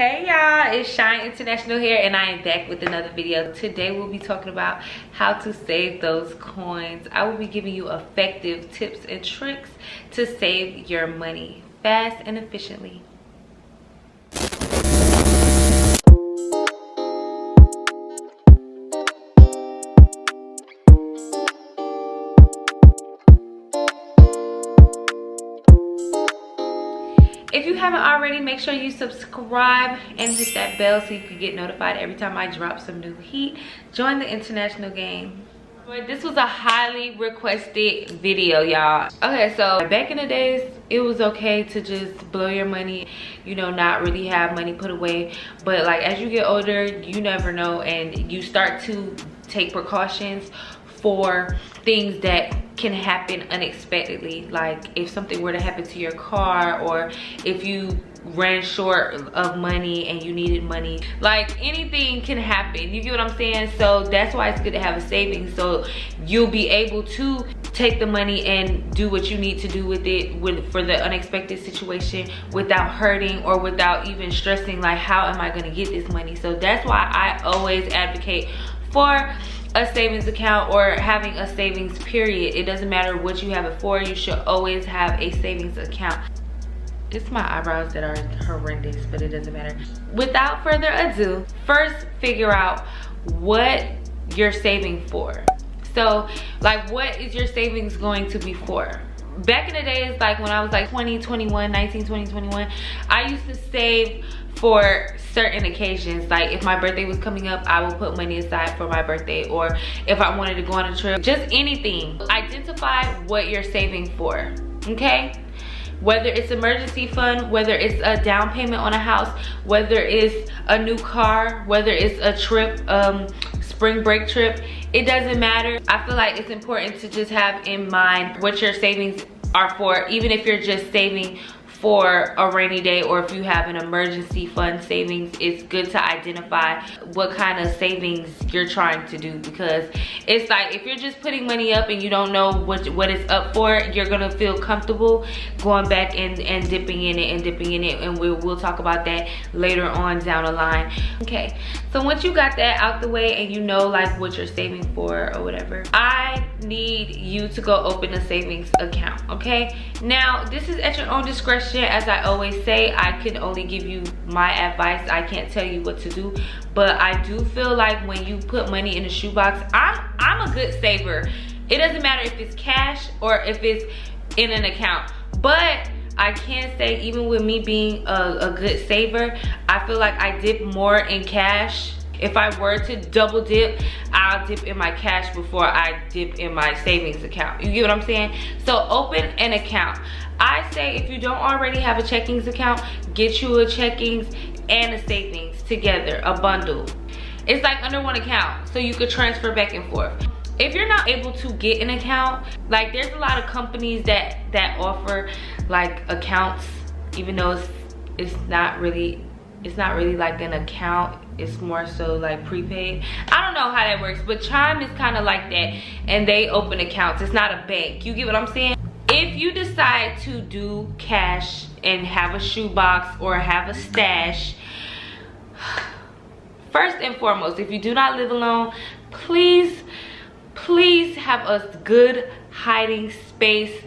Hey y'all, it's Shyne International here and I am back with another video. Today we'll be talking about how to save those coins. I will be giving you effective tips and tricks to save your money fast and efficiently. If you haven't already, make sure you subscribe and hit that bell so you can get notified every time I drop some new heat. Join the international game. This was a highly requested video, y'all. Okay, so back in the days, it was okay to just blow your money, you know, not really have money put away. But like as you get older, you never know, and you start to take precautions for things that can happen unexpectedly. Like if something were to happen to your car, or if you ran short of money and you needed money, like anything can happen, you get what I'm saying? So that's why it's good to have a savings, so you'll be able to take the money and do what you need to do with it for the unexpected situation without hurting or without even stressing like, how am I going to get this money? So that's why I always advocate for a savings account or having a savings period. It doesn't matter what you have it for, you should always have a savings account. It's my eyebrows that are horrendous, but it doesn't matter. Without further ado, first figure out what you're saving for. So like, what is your savings going to be for? Back in the days, like when I was like 20, 21, 19, 20, 21, I used to save for certain occasions. Like if my birthday was coming up, I would put money aside for my birthday, or if I wanted to go on a trip, just anything. Identify what you're saving for, okay? Whether it's emergency fund, whether it's a down payment on a house, whether it's a new car, whether it's a trip, spring break trip, it doesn't matter. I feel like it's important to just have in mind what your savings are for, even if you're just saving for a rainy day, or if you have an emergency fund savings. It's good to identify what kind of savings you're trying to do, because it's like if you're just putting money up and you don't know what it's up for, you're gonna feel comfortable going back and dipping in it, and we'll talk about that later on down the line. Okay, so once you got that out the way and you know like what you're saving for or whatever, I need you to go open a savings account. Okay, now this is at your own discretion. As I always say, I can only give you my advice. I can't tell you what to do, but I do feel like when you put money in a shoebox, I'm a good saver. It doesn't matter if it's cash or if it's in an account, but I can say, even with me being a good saver, I feel like I dip more in cash. If I were to double dip, I'll dip in my cash before I dip in my savings account. You get what I'm saying? So open an account. I say if you don't already have a checkings account, get you a checkings and a savings together, a bundle. It's like under one account, so you could transfer back and forth. If you're not able to get an account, like there's a lot of companies that offer like accounts, even though it's not really like an account, it's more so like prepaid. I don't know how that works, but Chime is kind of like that, and they open accounts. It's not a bank, you get what I'm saying? If you decide to do cash and have a shoebox or have a stash, first and foremost, if you do not live alone, please have a good hiding space,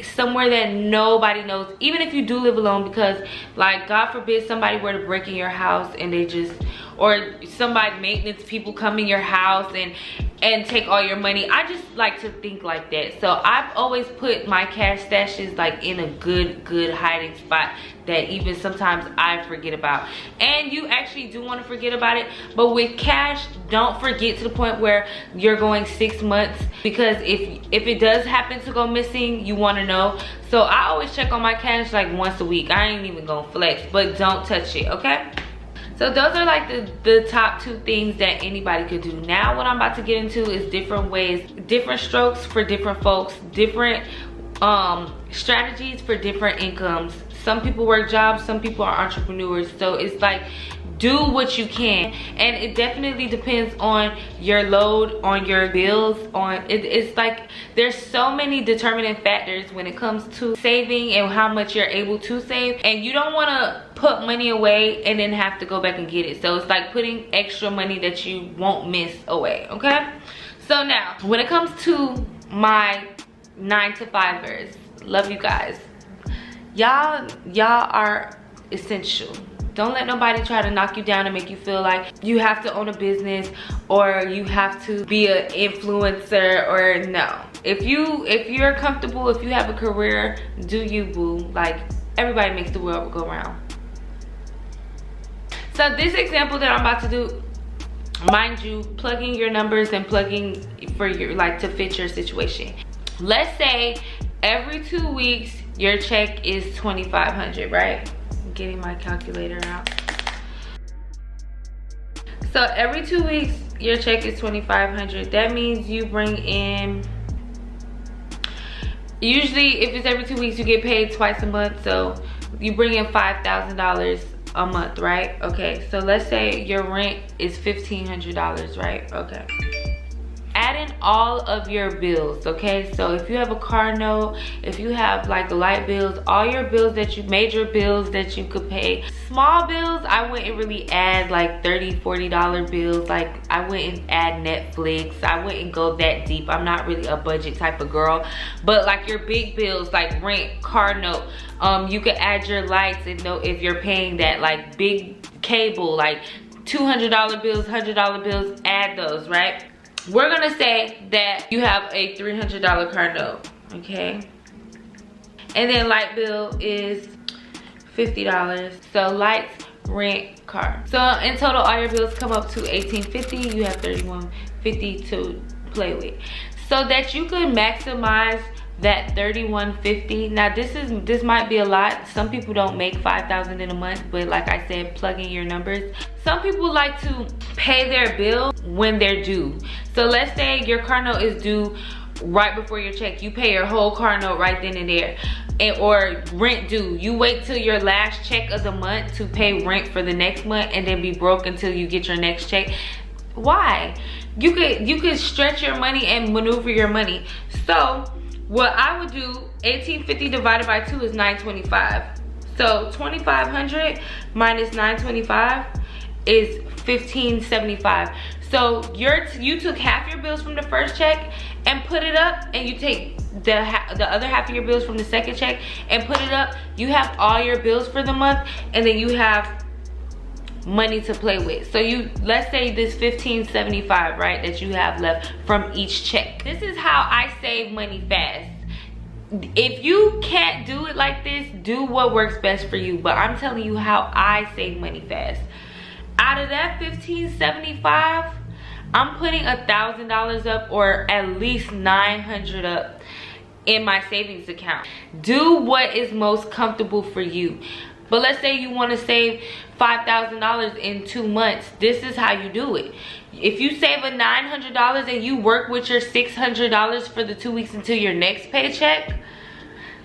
somewhere that nobody knows, even if you do live alone, because like God forbid somebody were to break in your house and they just, or somebody, maintenance people come in your house and take all your money. I just like to think like that. So I've always put my cash stashes like in a good hiding spot that even sometimes I forget about. And you actually do want to forget about it, but with cash, don't forget to the point where you're going 6 months, because if it does happen to go missing, you want to know. So I always check on my cash like once a week. I ain't even gonna flex, but don't touch it, okay? So those are like the top 2 things that anybody could do. Now what I'm about to get into is different ways, different strokes for different folks, different strategies for different incomes. Some people work jobs, some people are entrepreneurs. So it's like, do what you can, and it definitely depends on your load, on your bills, on it's like there's so many determining factors when it comes to saving and how much you're able to save, and you don't want to put money away and then have to go back and get it. So it's like putting extra money that you won't miss away, okay? So now, when it comes to my 9-to-5ers, love you guys. Y'all are essential. Don't let nobody try to knock you down and make you feel like you have to own a business or you have to be an influencer, or no. If you're comfortable, if you have a career, do you, boo. Like, everybody makes the world go round. So this example that I'm about to do, mind you, plugging your numbers and plugging for your, like, to fit your situation. Let's say every 2 weeks your check is $2,500, right? I'm getting my calculator out. So every 2 weeks your check is $2,500. That means you bring in, usually if it's every 2 weeks you get paid twice a month, so you bring in $5,000 a month, right? Okay, so let's say your rent is $1,500, right? Okay, add in all of your bills, okay? So if you have a car note, if you have like light bills, all your bills that you, major bills that you could pay. Small bills, I wouldn't really add like $30, $40 bills. Like, I wouldn't add Netflix. I wouldn't go that deep. I'm not really a budget type of girl. But like your big bills, like rent, car note, you could add your lights and know if you're paying that, like big cable, like $200 bills, $100 bills, add those, right? We're gonna say that you have a $300 car note, okay? And then light bill is $50. So lights, rent, car. So in total, all your bills come up to $1,850. You have $3,150 to play with. So that you can maximize that $3,150. Now this might be a lot. Some people don't make $5,000 in a month, but like I said, plug in your numbers. Some people like to pay their bill when they're due. So let's say your car note is due right before your check. You pay your whole car note right then and there. Or rent due, you wait till your last check of the month to pay rent for the next month and then be broke until you get your next check. Why? You could stretch your money and maneuver your money. So what I would do, 1,850 divided by 2 is 925. So 2,500 minus 925 is 1,575. So you took half your bills from the first check and put it up, and you take the other half of your bills from the second check and put it up. You have all your bills for the month, and then you have money to play with. So let's say this 1,575, right, that you have left from each check. This is how I save money fast. If you can't do it like this, do what works best for you. But I'm telling you how I save money fast. Out of that 1,575, I'm putting $1,000 up, or at least $900 up in my savings account. Do what is most comfortable for you. But let's say you want to save $5,000 in 2 months. This is how you do it. If you save a $900 and you work with your $600 for the 2 weeks until your next paycheck,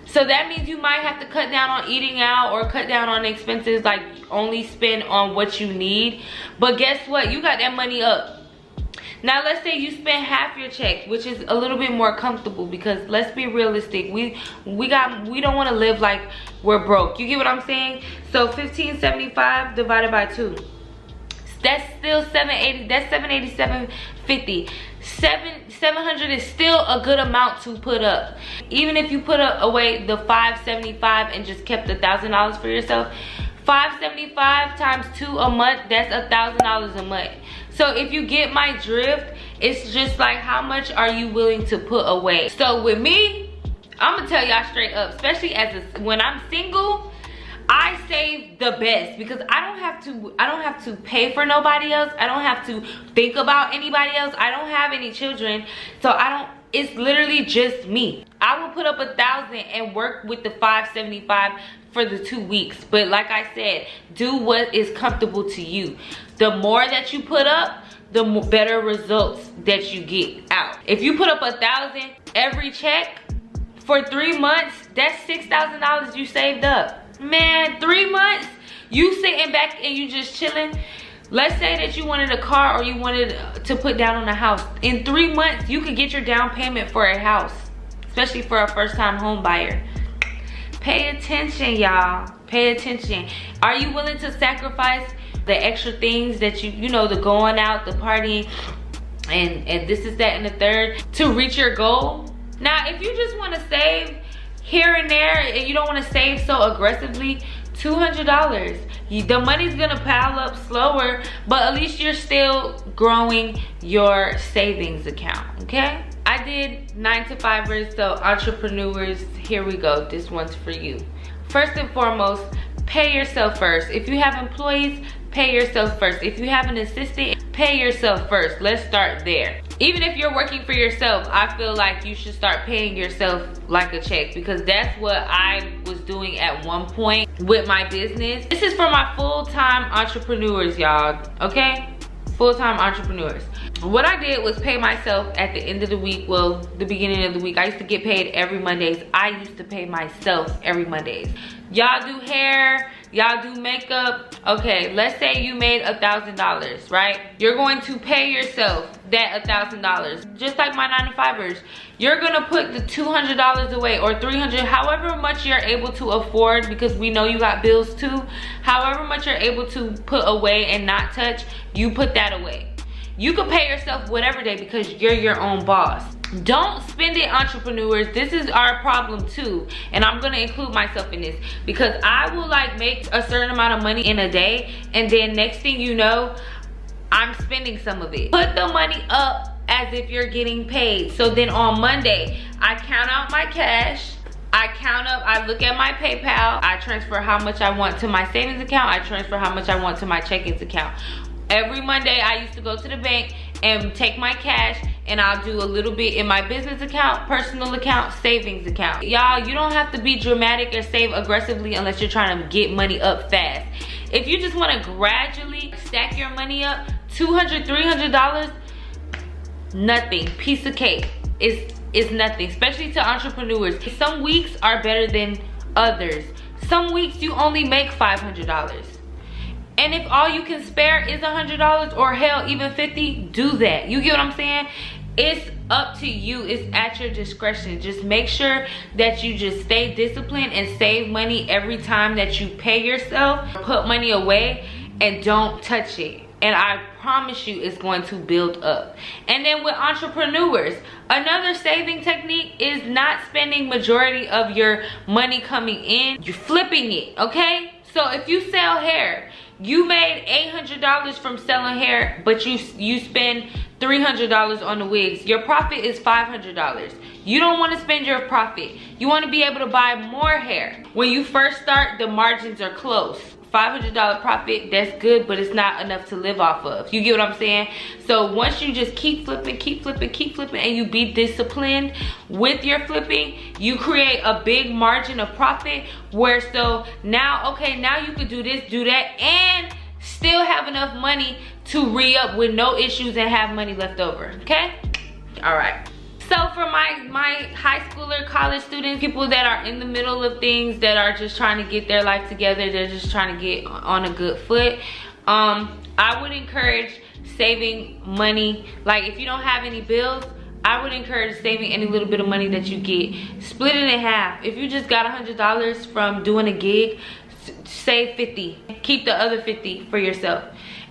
so that means you might have to cut down on eating out or cut down on expenses, like only spend on what you need. But guess what? You got that money up. Now let's say you spend half your check, which is a little bit more comfortable, because let's be realistic, we don't want to live like we're broke. You get what I'm saying? So 1,575 divided by 2, that's still 780. That's 787.50. 700 is still a good amount to put up. Even if you put away the 575 and just kept $1,000 for yourself, 575 times 2 a month, that's $1,000 a month. So if you get my drift, it's just like, how much are you willing to put away? So with me, I'm gonna tell y'all straight up, especially when I'm single, I save the best, because I don't have to pay for nobody else. I don't have to think about anybody else. I don't have any children, so it's literally just me. I will put up 1,000 and work with the 575 for the 2 weeks. But like I said, do what is comfortable to you. The more that you put up, the better results that you get out. If you put up 1,000 every check for 3 months, that's $6,000 you saved up. Man, 3 months, you sitting back and you just chilling. Let's say that you wanted a car or you wanted to put down on a house. In 3 months, you could get your down payment for a house, especially for a first-time home buyer. Pay attention, y'all. Pay attention. Are you willing to sacrifice the extra things that you know, the going out, the partying, and this is that and the third to reach your goal? Now, if you just want to save here and there and you don't want to save so aggressively, $200. The money's gonna pile up slower, but at least you're still growing your savings account, okay? I did 9 to 5ers, so entrepreneurs, here we go. This one's for you. First and foremost, pay yourself first. If you have employees, pay yourself first. If you have an assistant, pay yourself first. Let's start there. Even if you're working for yourself, I feel like you should start paying yourself like a check, because that's what I was doing at one point with my business. This is for my full-time entrepreneurs, y'all, okay? Full-time entrepreneurs. What I did was pay myself at the end of the week, well, the beginning of the week. I used to get paid every Mondays. I used to pay myself every Mondays. Y'all do hair, y'all do makeup. Okay, let's say you made $1,000, right? You're going to pay yourself that $1,000. Just like my 9 to 5ers. You're gonna put the $200 away, or $300, however much you're able to afford, because we know you got bills too. However much you're able to put away and not touch, you put that away. You can pay yourself whatever day, because you're your own boss. Don't spend it, entrepreneurs. This is our problem too, and I'm gonna include myself in this, because I will like make a certain amount of money in a day, and then next thing you know, I'm spending some of it. Put the money up as if you're getting paid. So then on Monday, I count out my cash. I look at my PayPal. I transfer how much I want to my savings account. I transfer how much I want to my checkings account. Every Monday, I used to go to the bank and take my cash, and I'll do a little bit in my business account, personal account, savings account. Y'all, you don't have to be dramatic or save aggressively unless you're trying to get money up fast. If you just want to gradually stack your money up, $200, $300, nothing. Piece of cake. It's nothing, especially to entrepreneurs. Some weeks are better than others. Some weeks you only make $500. And if all you can spare is $100, or hell, even 50, do that. You get what I'm saying? It's up to you. It's at your discretion. Just make sure that you just stay disciplined and save money every time that you pay yourself. Put money away and don't touch it. And I promise you it's going to build up. And then with entrepreneurs, another saving technique is not spending majority of your money coming in. You're flipping it, okay? So if you sell hair, you made $800 from selling hair, but you spend $300 on the wigs. Your profit is $500. You don't want to spend your profit. You want to be able to buy more hair. When you first start, the margins are close. $500 profit, that's good, but it's not enough to live off of. You get what I'm saying? So once you just keep flipping, and you be disciplined with your flipping, you create a big margin of profit, where so now, okay, now you could do this, do that, and still have enough money to re-up with no issues and have money left over, okay? All right. So for my high schooler, college students, people that are in the middle of things, that are just trying to get their life together, they're just trying to get on a good foot, I would encourage saving money. Like if you don't have any bills, I would encourage saving any little bit of money that you get. Split it in half. If you just got $100 from doing a gig, save 50. Keep the other 50 for yourself.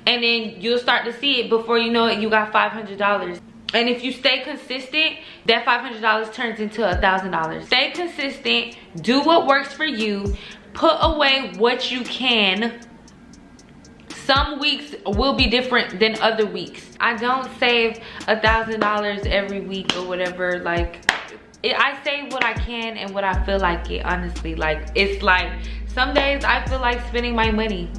And then you'll start to see it. Before you know it, you got $500. And if you stay consistent, that $500 turns into $1,000. Stay consistent, do what works for you, put away what you can. Some weeks will be different than other weeks. I don't save $1,000 every week or whatever. Like, I save what I can and what I feel like it, honestly. Like, it's like, some days I feel like spending my money.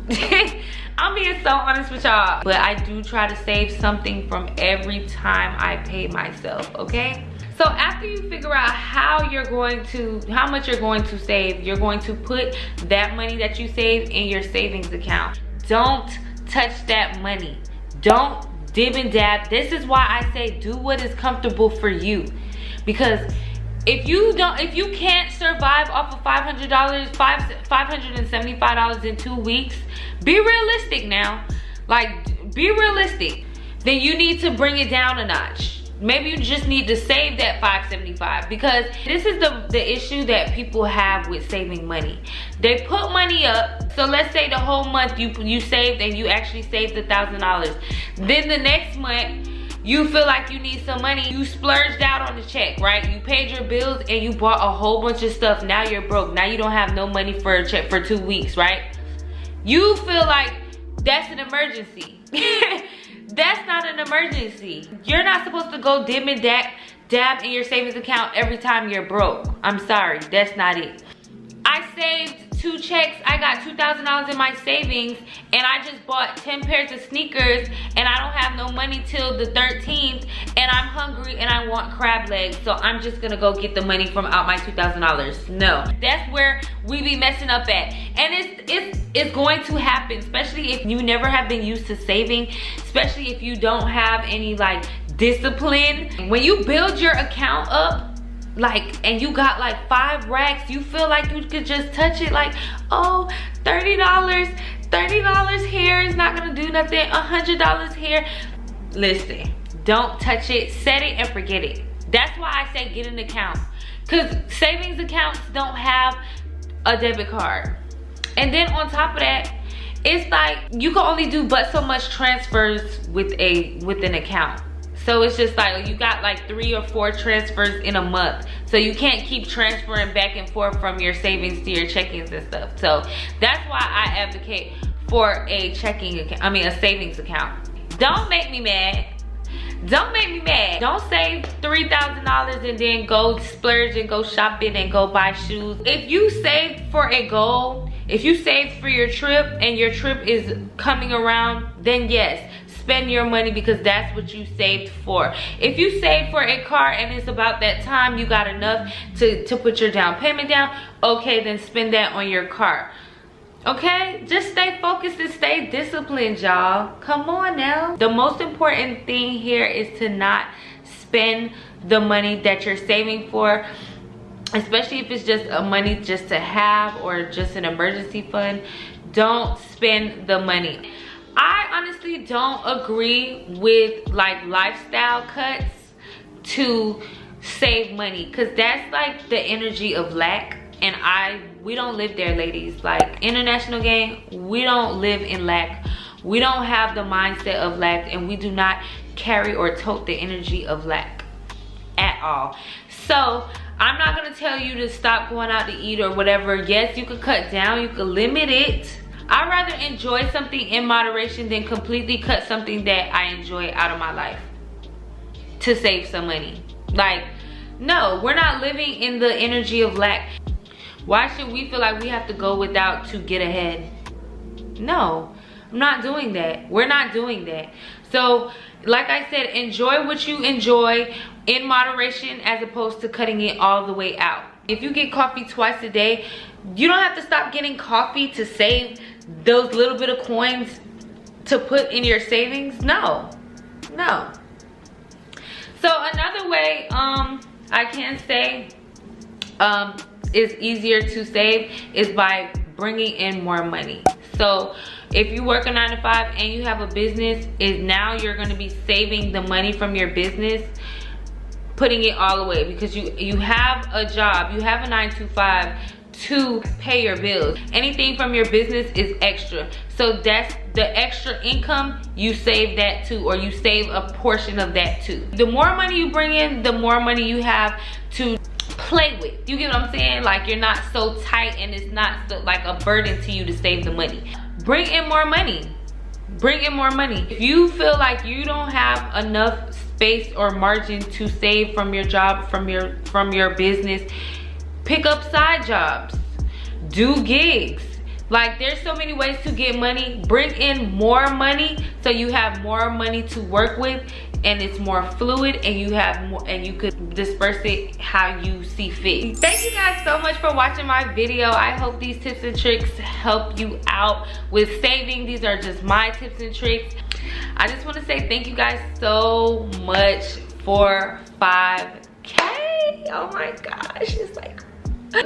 I'm being so honest with y'all. But I do try to save something from every time I pay myself, okay? So after you figure out how much you're going to save, you're going to put that money that you save in your savings account. Don't touch that money. Don't dib and dab. This is why I say do what is comfortable for you. Because if you can't survive off of $500, $575 in 2 weeks, be realistic now. Like, be realistic. Then you need to bring it down a notch. Maybe you just need to save that $575, because this is the issue that people have with saving money. They put money up. So let's say the whole month you saved and you actually saved $1,000. Then the next month you feel like you need some money. You splurged out on the check, right? You paid your bills and you bought a whole bunch of stuff. Now you're broke. Now you don't have no money for a check for 2 weeks, right? You feel like that's an emergency. That's not an emergency. You're not supposed to go dib and dab in your savings account every time you're broke. I'm sorry, that's not it. I saved 2 checks. I got $2,000 in my savings, and I just bought 10 pairs of sneakers, and I don't have no money till the 13th, and I'm hungry and I want crab legs, so I'm just gonna go get the money from out my $2,000. No, that's where we be messing up at. And it's going to happen, especially if you never have been used to saving, especially if you don't have any like discipline. When you build your account up, like, and you got like 5 racks, you feel like you could just touch it, like, oh, $30 here is not gonna do nothing, $100 here. Listen, don't touch it, set it and forget it. That's why I say get an account, because savings accounts don't have a debit card. And then on top of that, it's like you can only do but so much transfers with an account. So it's just like you got like 3 or 4 transfers in a month. So you can't keep transferring back and forth from your savings to your checkings and stuff. So that's why I advocate for a checking account, I mean a savings account. Don't make me mad. Don't make me mad. Don't save $3,000 and then go splurge and go shopping and go buy shoes. If you saved for a goal, if you saved for your trip and your trip is coming around, then yes, spend your money, because that's what you saved for. If you saved for a car and it's about that time you got enough to put your down payment down, okay, then spend that on your car. Okay, just stay focused and stay disciplined, y'all. Come on now. The most important thing here is to not spend the money that you're saving for, especially if it's just a money just to have or just an emergency fund. Don't spend the money. I honestly don't agree with like lifestyle cuts to save money, because that's like the energy of lack, and we don't live there, ladies. Like, international gang, we don't live in lack. We don't have the mindset of lack, and we do not carry or tote the energy of lack at all. So I'm not gonna tell you to stop going out to eat or whatever. Yes, you could cut down, you could limit it. I'd rather enjoy something in moderation than completely cut something that I enjoy out of my life to save some money. Like, no, we're not living in the energy of lack. Why should we feel like we have to go without to get ahead? No, I'm not doing that. We're not doing that. So, like I said, enjoy what you enjoy in moderation as opposed to cutting it all the way out. If you get coffee twice a day, you don't have to stop getting coffee to save those little bit of coins to put in your savings. No. So another way I can say is easier to save is by bringing in more money. So if you work a 9 to 5 and you have a business, now you're going to be saving the money from your business, putting it all away, because you have a job, you have a 9 to 5 to pay your bills. Anything from your business is extra. So that's the extra income, you save that too, or you save a portion of that too. The more money you bring in, the more money you have to play with. You get what I'm saying? Like, you're not so tight and it's not so, like, a burden to you to save the money. Bring in more money. Bring in more money. If you feel like you don't have enough space or margin to save from your job, from your business, pick up side jobs, do gigs. Like, there's so many ways to get money. Bring in more money so you have more money to work with, and it's more fluid, and you have more, and you could disperse it how you see fit. Thank you guys so much for watching my video. I hope these tips and tricks help you out with saving. These are just my tips and tricks. I just want to say thank you guys so much for 5K. Oh my gosh, it's like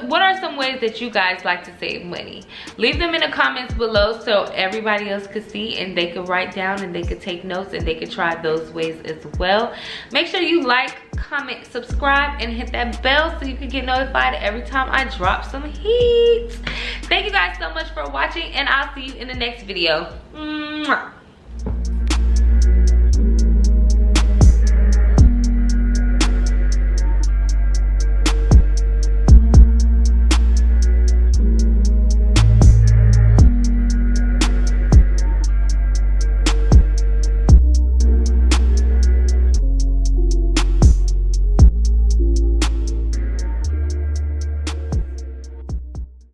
What are some ways that you guys like to save money? Leave them in the comments below so everybody else could see and they could write down and they could take notes and they could try those ways as well. Make sure you like, comment, subscribe, and hit that bell so you can get notified every time I drop some heat. Thank you guys so much for watching, and I'll see you in the next video. Mwah.